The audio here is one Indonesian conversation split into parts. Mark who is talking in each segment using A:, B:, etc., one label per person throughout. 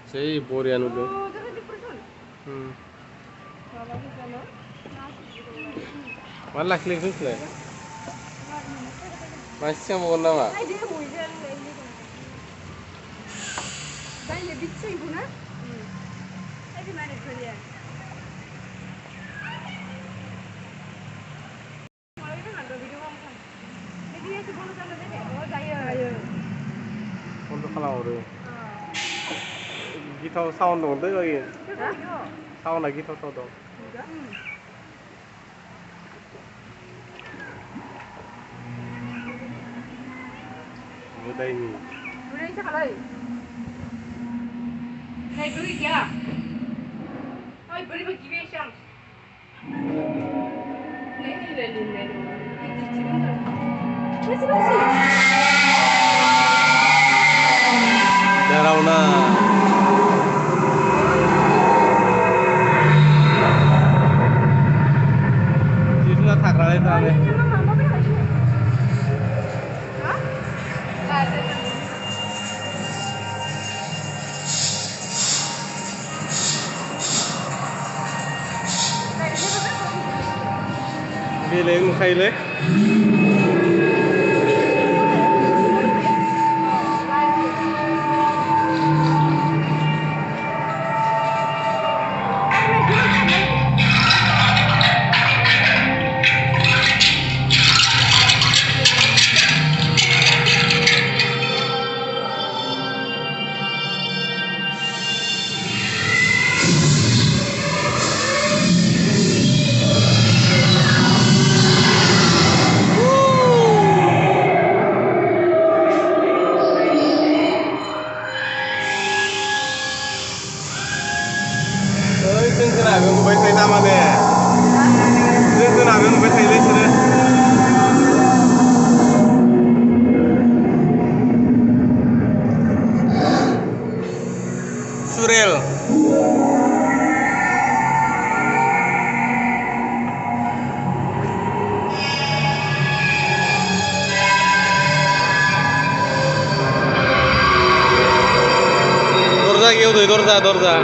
A: Cai Borian udah. Malah klik klik. Masih mau nama? Untuk kalau orang kita sound dong tuh lagi. Sound lagi kita sound dong. Udah ini.
B: Udah ini kalau. Naik dulu ya. Oh, beri bagi besar. Ini. Masih.
A: Darauna. Jisna thakra itu ada. Bileng khaile. जोंसो नागोन नुबाय थायो नामाने जोंसो नागोन नुबाय थायोलै बिसोरो Surel Dorza गेवदों dorza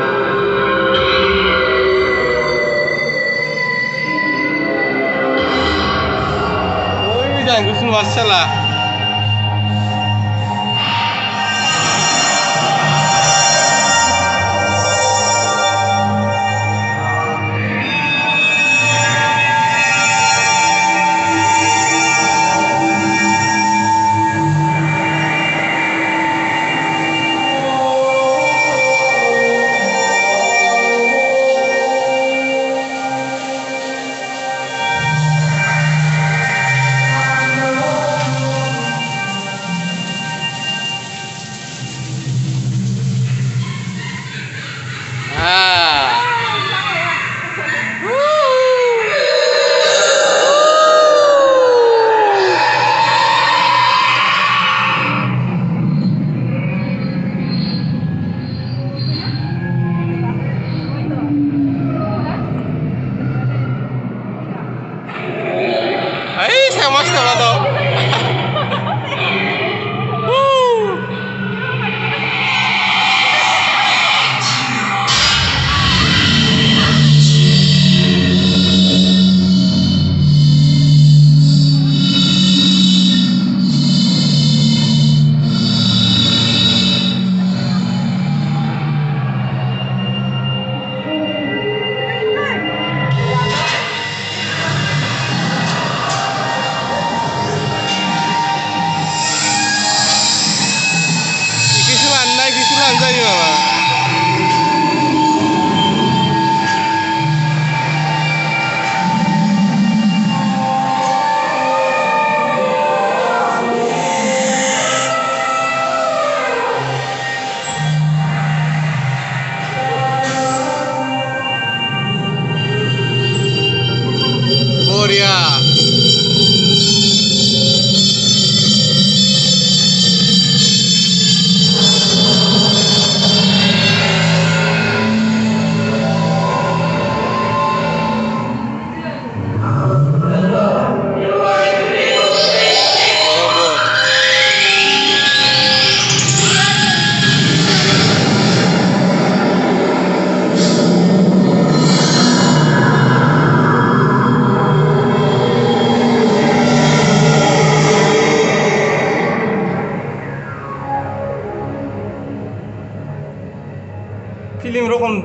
A: Jangan gusun masalah. Saya mas tuh.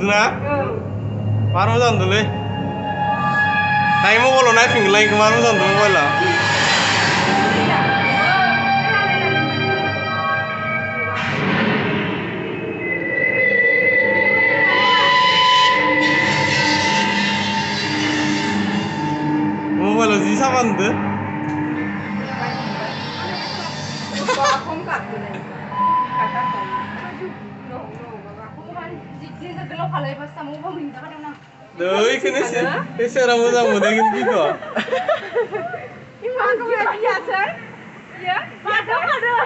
A: नुदोंना
B: औ
A: मार मोजां नुदोंलै दायो मबाइलाव नायफिनगोनलाय इखो मार मोजां नुदों मबाइलाव मबाइलाव जि साफा नुदों
B: Không cắt từ này cắt cắt rồi nổ không có ăn dịch ra cái lốc lấy vào sao muốn mình ra đâu nào
A: 너 이렇게 사람 모자 못하긴 이거
B: nhưng mà không phải nhà chơi dạ mà đâu mà được